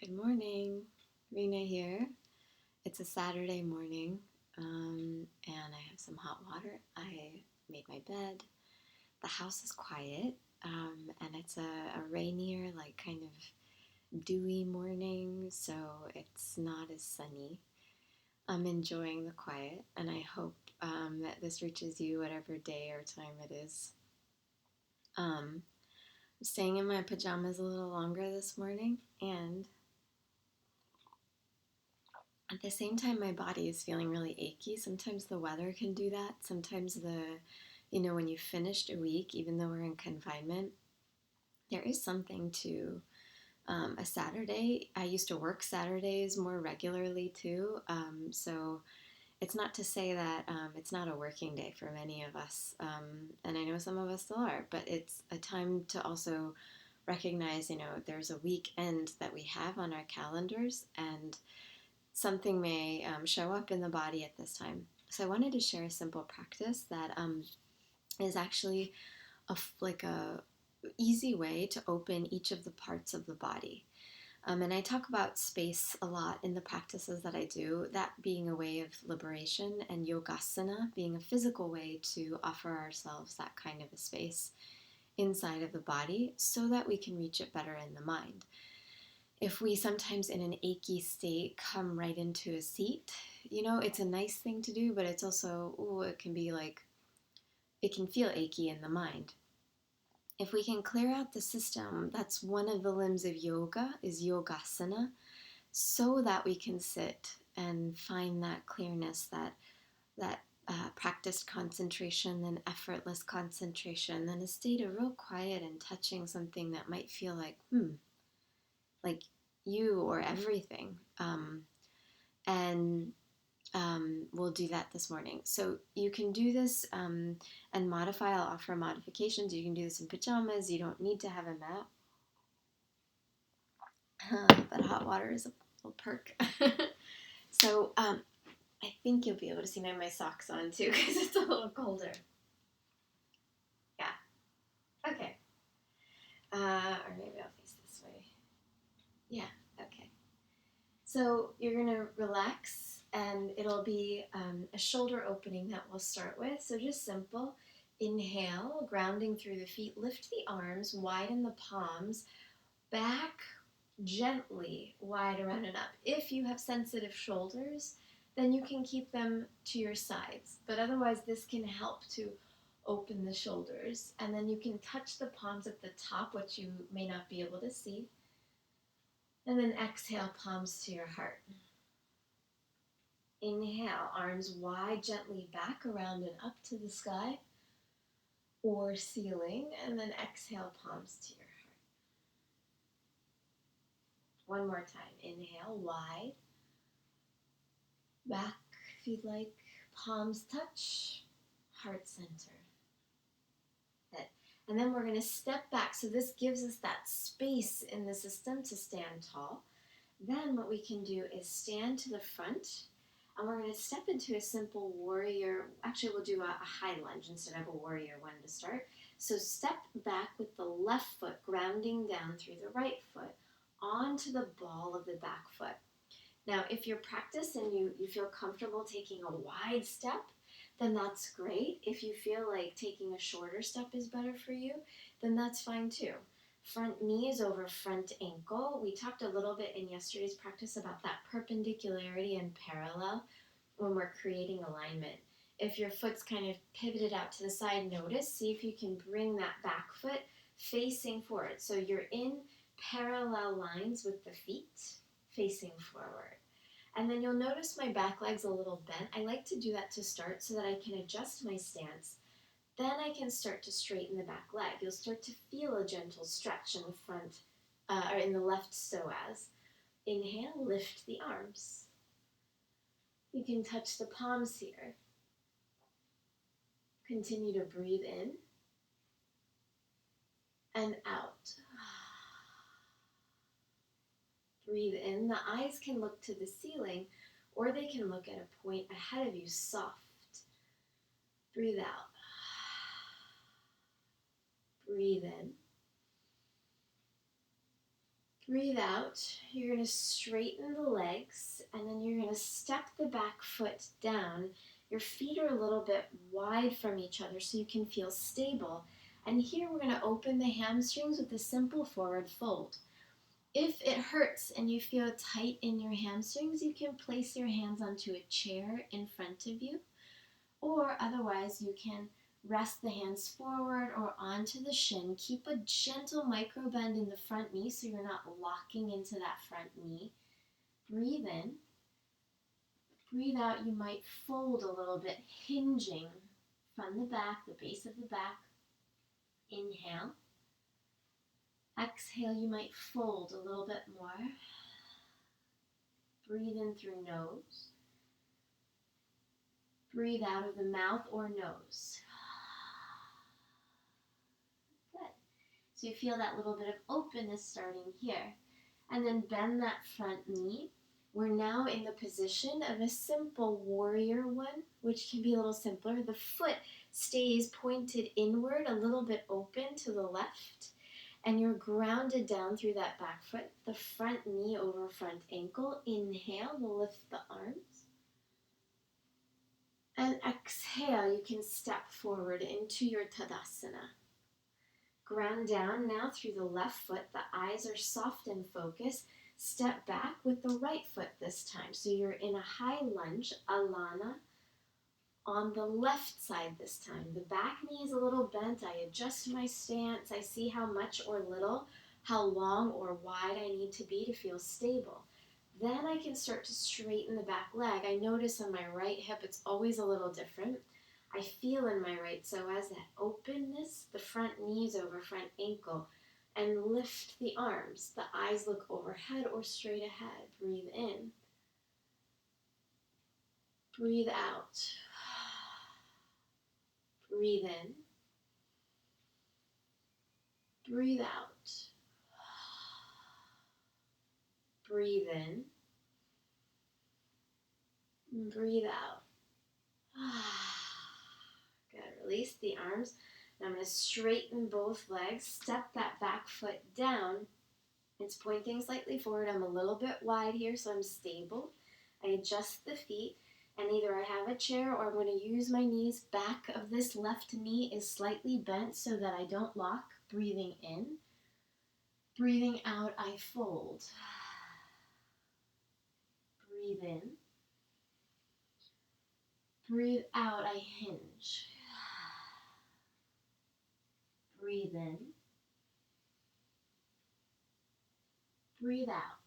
Good morning, Rena here. It's a Saturday morning, and I have some hot water. I made my bed. The house is quiet, and it's a rainier, like kind of dewy morning, so it's not as sunny. I'm enjoying the quiet, and I hope that this reaches you whatever day or time it is. I'm staying in my pajamas a little longer this morning, and at the same time, my body is feeling really achy. Sometimes the weather can do that. Sometimes when you finished a week, even though we're in confinement, there is something to a Saturday. I used to work Saturdays more regularly too. So it's not to say that it's not a working day for many of us. And I know some of us still are, but it's a time to also recognize, there's a weekend that we have on our calendars, and something may show up in the body at this time. So I wanted to share a simple practice that is actually like a easy way to open each of the parts of the body. And I talk about space a lot in the practices that I do, that being a way of liberation, and Yogasana being a physical way to offer ourselves that kind of a space inside of the body so that we can reach it better in the mind. If we sometimes in an achy state come right into a seat, it's a nice thing to do, but it's also, it can be like, it can feel achy in the mind. If we can clear out the system, that's one of the limbs of yoga, is yogasana, so that we can sit and find that clearness, that practiced concentration, then effortless concentration, then a state of real quiet and touching something that might feel like you or everything. And we'll do that this morning. So you can do this and modify. I'll offer modifications. You can do this in pajamas. You don't need to have a mat. But hot water is a little perk. So I think you'll be able to see my socks on too because it's a little colder. Yeah. Okay. Or maybe I'll face this way. Yeah. Okay. So you're going to relax, and it'll be a shoulder opening that we'll start with. So just simple. Inhale, grounding through the feet. Lift the arms, widen the palms, back gently, wide around and up. If you have sensitive shoulders, then you can keep them to your sides. But otherwise, this can help to open the shoulders. And then you can touch the palms at the top, which you may not be able to see. And then exhale, palms to your heart. Inhale, arms wide, gently back, around and up to the sky or ceiling. And then exhale, palms to your heart. One more time. Inhale, wide, back if you'd like. Palms touch, heart center. Good. And then we're going to step back. So this gives us that space in the system to stand tall. Then what we can do is stand to the front, and we're going to step into a simple warrior. Actually, we'll do a high lunge instead of a warrior one to start. So step back with the left foot grounding down through the right foot onto the ball of the back foot. Now, if you're practiced and you feel comfortable taking a wide step, then that's great. If you feel like taking a shorter step is better for you, then that's fine too. Front knee is over front ankle. We talked a little bit in yesterday's practice about that perpendicularity and parallel when we're creating alignment. If your foot's kind of pivoted out to the side, notice, see if you can bring that back foot facing forward. So you're in parallel lines with the feet facing forward. And then you'll notice my back leg's a little bent. I like to do that to start so that I can adjust my stance. Then I can start to straighten the back leg. You'll start to feel a gentle stretch in the front, or in the left psoas. Inhale, lift the arms. You can touch the palms here. Continue to breathe in and out. Breathe in. The eyes can look to the ceiling, or they can look at a point ahead of you, soft. Breathe out. Breathe in. Breathe out. You're going to straighten the legs, and then you're going to step the back foot down. Your feet are a little bit wide from each other so you can feel stable. And here we're going to open the hamstrings with a simple forward fold. If it hurts and you feel tight in your hamstrings, you can place your hands onto a chair in front of you, or otherwise you can rest the hands forward or onto the shin. Keep a gentle micro bend in the front knee so you're not locking into that front knee. Breathe in. Breathe out. You might fold a little bit, hinging from the back, the base of the back. Inhale. Exhale, you might fold a little bit more. Breathe in through nose. Breathe out of the mouth or nose. Good. So you feel that little bit of openness starting here. And then bend that front knee. We're now in the position of a simple warrior one, which can be a little simpler. The foot stays pointed inward, a little bit open to the left. And you're grounded down through that back foot, the front knee over front ankle. Inhale to lift the arms. And exhale, you can step forward into your Tadasana. Ground down now through the left foot. The eyes are soft and focused. Step back with the right foot this time. So you're in a high lunge, Alana, on the left side this time. The back knee is a little bent. I adjust my stance. I see how much or little, how long or wide I need to be to feel stable. Then I can start to straighten the back leg. I notice on my right hip it's always a little different. I feel in my right psoas that openness, the front knees over front ankle, and lift the arms. The eyes look overhead or straight ahead. Breathe in. Breathe out. Breathe in. Breathe out. Breathe in. Breathe out. Good. Release the arms. And I'm going to straighten both legs. Step that back foot down. It's pointing slightly forward. I'm a little bit wide here, so I'm stable. I adjust the feet. And either I have a chair or I'm going to use my knees. Back of this left knee is slightly bent so that I don't lock. Breathing in. Breathing out, I fold. Breathe in. Breathe out, I hinge. Breathe in. Breathe out.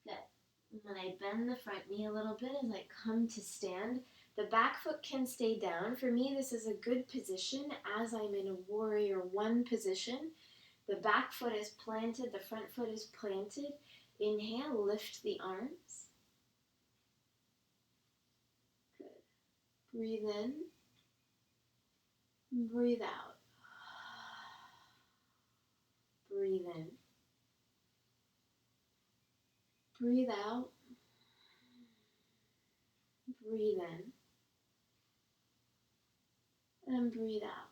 Good. When I bend the front knee a little bit as I come to stand, the back foot can stay down. For me, this is a good position as I'm in a warrior one position. The back foot is planted, the front foot is planted. Inhale, lift the arms. Good. Breathe in. Breathe out. Breathe in. Breathe out. Breathe in. And breathe out.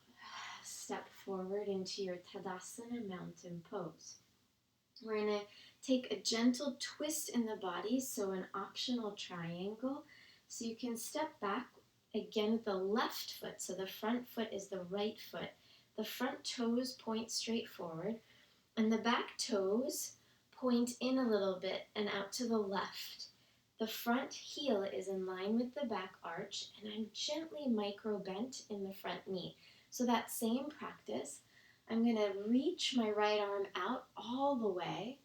Step forward into your Tadasana mountain pose. We're going to take a gentle twist in the body, so an optional triangle. So you can step back again with the left foot. So the front foot is the right foot. The front toes point straight forward, and the back toes point in a little bit and out to the left. The front heel is in line with the back arch, and I'm gently micro bent in the front knee. So that same practice, I'm going to reach my right arm out all the way.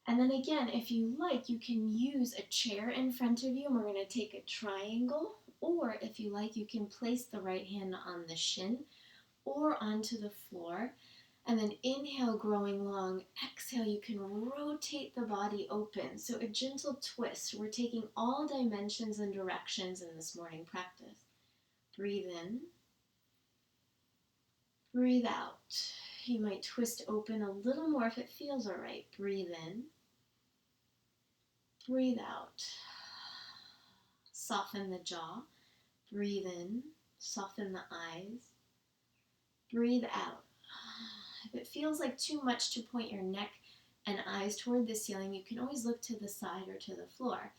And then again, if you like, you can use a chair in front of you, and we're going to take a triangle. Or if you like, you can place the right hand on the shin or onto the floor. And then inhale, growing long. Exhale, you can rotate the body open. So a gentle twist. We're taking all dimensions and directions in this morning practice. Breathe in. Breathe out. You might twist open a little more if it feels all right. Breathe in. Breathe out. Soften the jaw. Breathe in. Soften the eyes. Breathe out. If it feels like too much to point your neck and eyes toward the ceiling, you can always look to the side or to the floor.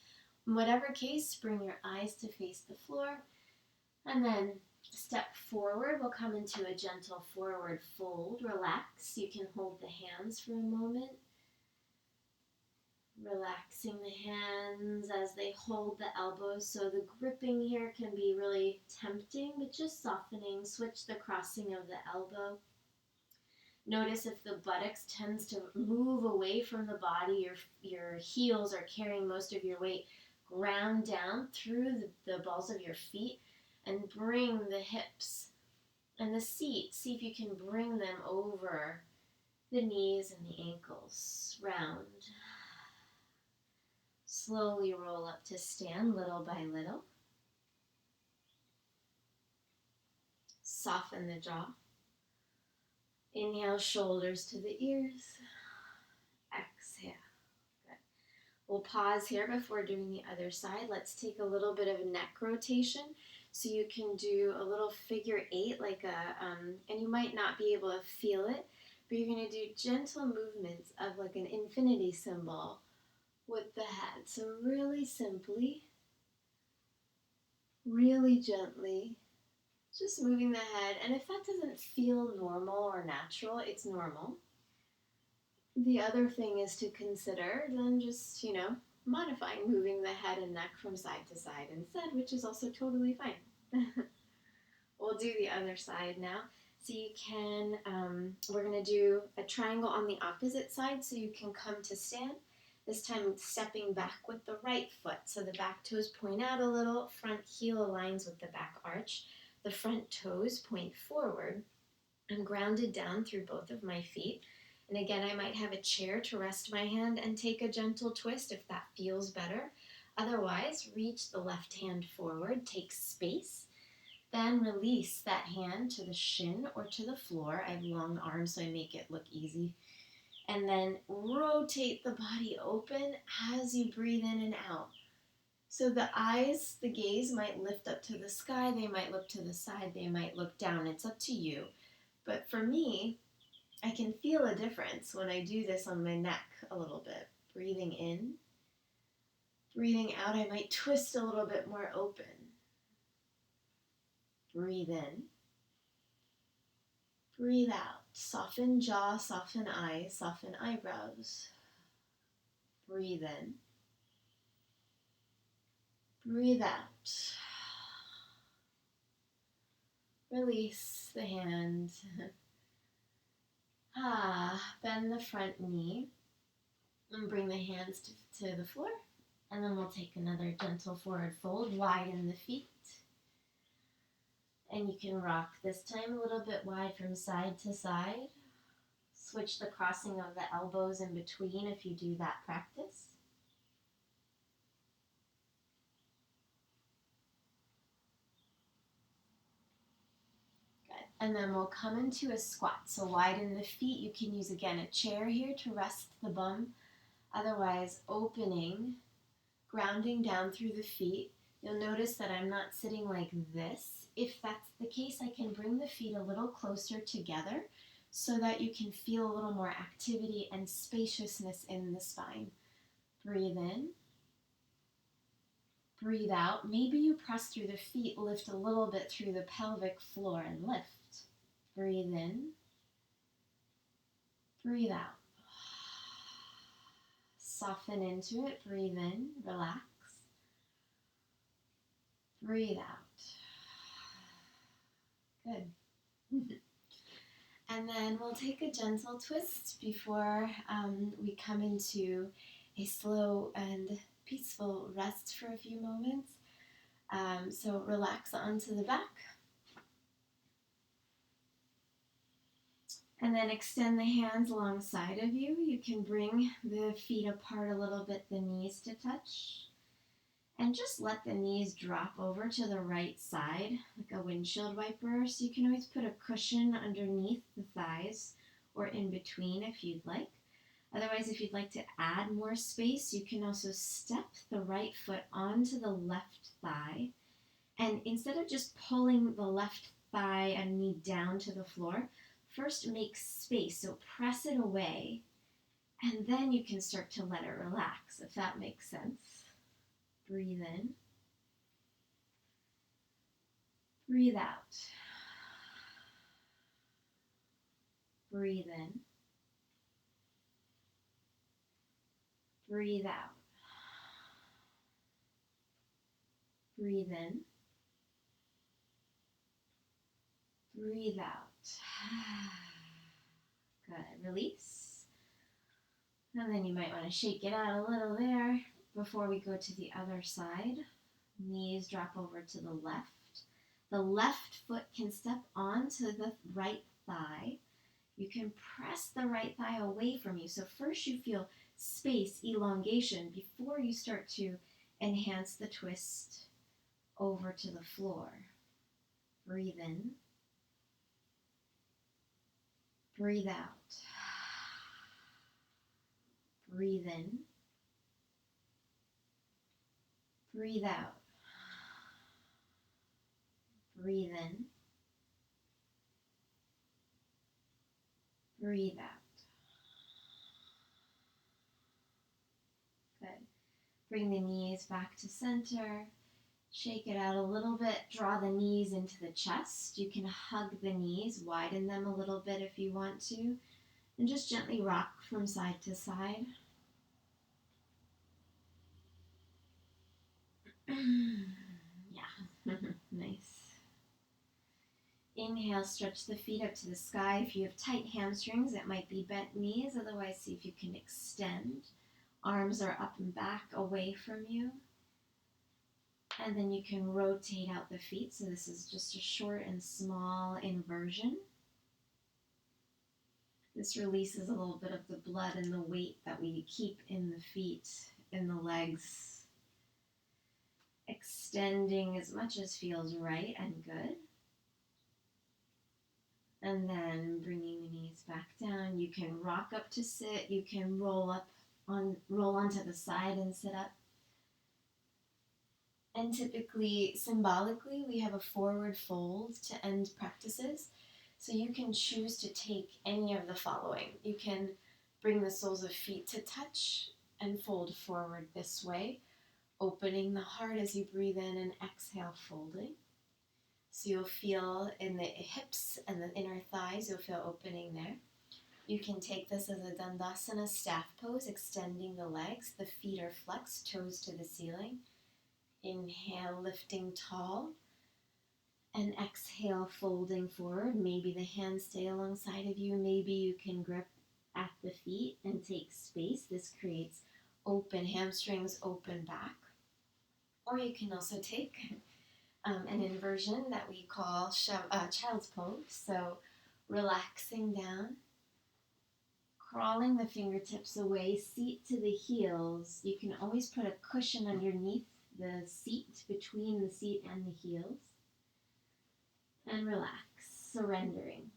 In whatever case, bring your eyes to face the floor, and then step forward. We'll come into a gentle forward fold. Relax. You can hold the hands for a moment. Relaxing the hands as they hold the elbows. So the gripping here can be really tempting, but just softening. Switch the crossing of the elbow. Notice if the buttocks tends to move away from the body, your heels are carrying most of your weight. Ground down through the balls of your feet and bring the hips and the seat. See if you can bring them over the knees and the ankles. Round. Slowly roll up to stand little by little. Soften the jaw. Inhale, shoulders to the ears. Exhale. Good. We'll pause here before doing the other side. Let's take a little bit of a neck rotation. So you can do a little figure 8, like and you might not be able to feel it, but you're going to do gentle movements of like an infinity symbol with the head. So really simply, really gently, just moving the head. And if that doesn't feel normal or natural, it's normal. The other thing is to consider then just, modifying moving the head and neck from side to side instead, which is also totally fine. We'll do the other side now. So you can, we're going to do a triangle on the opposite side so you can come to stand. This time stepping back with the right foot. So the back toes point out a little, front heel aligns with the back arch. The front toes point forward. I'm grounded down through both of my feet. And again, I might have a chair to rest my hand and take a gentle twist if that feels better. Otherwise, reach the left hand forward, take space. Then release that hand to the shin or to the floor. I have long arms, so I make it look easy. And then rotate the body open as you breathe in and out. So the eyes, the gaze might lift up to the sky. They might look to the side. They might look down. It's up to you. But for me, I can feel a difference when I do this on my neck a little bit. Breathing in. Breathing out, I might twist a little bit more open. Breathe in. Breathe out. Soften jaw, soften eyes, soften eyebrows. Breathe in. Breathe out. Release the hand. Bend the front knee and bring the hands to the floor. And then we'll take another gentle forward fold, widen the feet. And you can rock this time a little bit wide from side to side. Switch the crossing of the elbows in between if you do that practice. Good. And then we'll come into a squat. So widen the feet. You can use, again, a chair here to rest the bum. Otherwise, opening, grounding down through the feet. You'll notice that I'm not sitting like this. If that's the case, I can bring the feet a little closer together so that you can feel a little more activity and spaciousness in the spine. Breathe in. Breathe out. Maybe you press through the feet, lift a little bit through the pelvic floor and lift. Breathe in. Breathe out. Soften into it. Breathe in. Relax. Breathe out. Good. And then we'll take a gentle twist before we come into a slow and peaceful rest for a few moments. So relax onto the back. And then extend the hands alongside of you. You can bring the feet apart a little bit, the knees to touch. And just let the knees drop over to the right side, like a windshield wiper. So you can always put a cushion underneath the thighs or in between if you'd like. Otherwise, if you'd like to add more space, you can also step the right foot onto the left thigh. And instead of just pulling the left thigh and knee down to the floor, first make space, so press it away, and then you can start to let it relax, if that makes sense. Breathe in. Breathe out. Breathe in. Breathe out. Breathe in. Breathe out. Good. Release. And then you might want to shake it out a little there before we go to the other side. Knees drop over to the left. The left foot can step onto the right thigh. You can press the right thigh away from you. So first you feel space, elongation, before you start to enhance the twist over to the floor. Breathe in. Breathe out. Breathe in. Breathe out. Breathe in. Breathe out. Good. Bring the knees back to center. Shake it out a little bit. Draw the knees into the chest. You can hug the knees, widen them a little bit if you want to, and just gently rock from side to side. Yeah, nice. Inhale, stretch the feet up to the sky. If you have tight hamstrings, it might be bent knees. Otherwise, see if you can extend. Arms are up and back away from you. And then you can rotate out the feet. So this is just a short and small inversion. This releases a little bit of the blood and the weight that we keep in the feet, in the legs. Extending as much as feels right and good. And then bringing the knees back down. You can rock up to sit. You can roll onto the side and sit up. And typically, symbolically, we have a forward fold to end practices. So you can choose to take any of the following. You can bring the soles of feet to touch and fold forward this way, opening the heart as you breathe in and exhale, folding. So you'll feel in the hips and the inner thighs, you'll feel opening there. You can take this as a Dandasana staff pose, extending the legs. The feet are flexed, toes to the ceiling. Inhale, lifting tall. And exhale, folding forward. Maybe the hands stay alongside of you. Maybe you can grip at the feet and take space. This creates open hamstrings, open back. Or you can also take an inversion that we call child's pose. So relaxing down, crawling the fingertips away, seat to the heels. You can always put a cushion underneath the seat, between the seat and the heels. And relax, surrendering.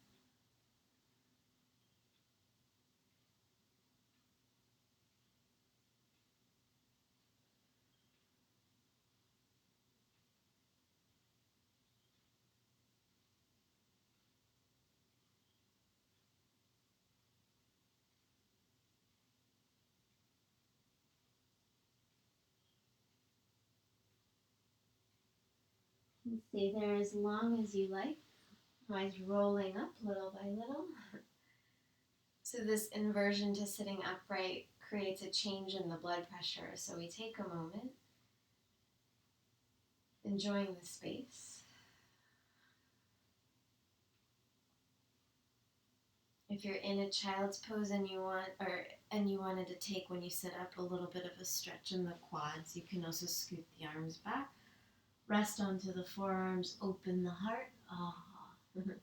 And stay there as long as you like. Eyes rolling up little by little. So this inversion to sitting upright creates a change in the blood pressure. So we take a moment, enjoying the space. If you're in a child's pose and you wanted to take when you sit up a little bit of a stretch in the quads, you can also scoot the arms back. Rest onto the forearms, open the heart. Oh. And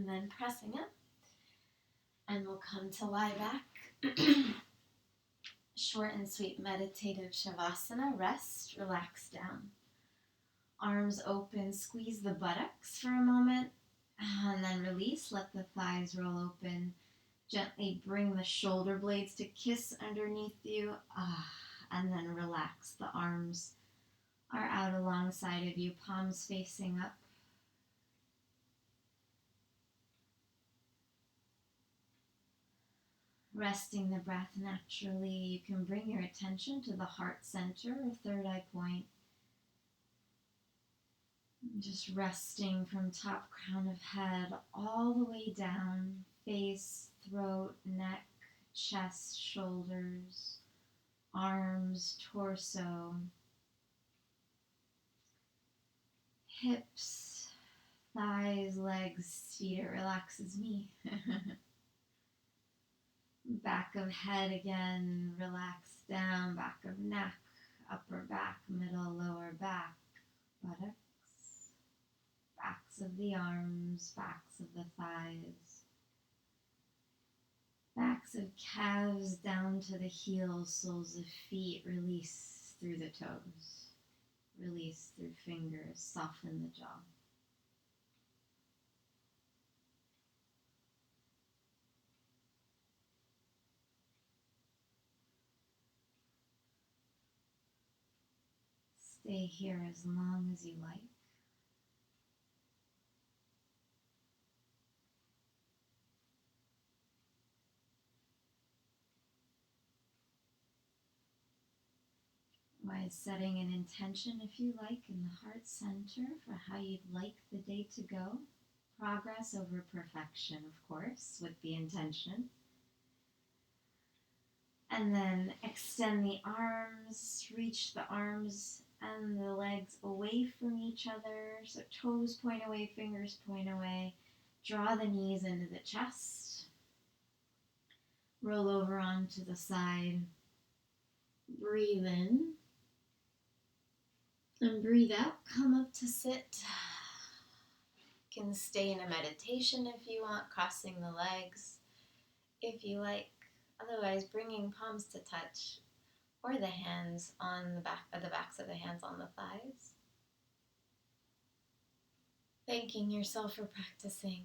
then pressing up. And we'll come to lie back. Short and sweet meditative Shavasana. Rest, relax down. Arms open, squeeze the buttocks for a moment. And then release, let the thighs roll open. Gently bring the shoulder blades to kiss underneath you. And then relax. The arms are out alongside of you, palms facing up. Resting the breath naturally, you can bring your attention to the heart center or third eye point. Just resting from top crown of head all the way down, face, throat, neck, chest, shoulders, arms, torso, hips, thighs, legs, feet. It relaxes me. Back of head again, relax down, back of neck, upper back, middle, lower back, buttocks, backs of the arms, backs of the thighs, backs of calves down to the heels, soles of feet, release through the toes, release through fingers, soften the jaw. Stay here as long as you like. By setting an intention, if you like, in the heart center for how you'd like the day to go. Progress over perfection, of course, with the intention. And then extend the arms, reach the arms and the legs away from each other. So toes point away, fingers point away. Draw the knees into the chest. Roll over onto the side. Breathe in. And breathe out. Come up to sit. You can stay in a meditation if you want, crossing the legs if you like. Otherwise, bringing palms to touch or the hands on the backs of the hands on the thighs. Thanking yourself for practicing.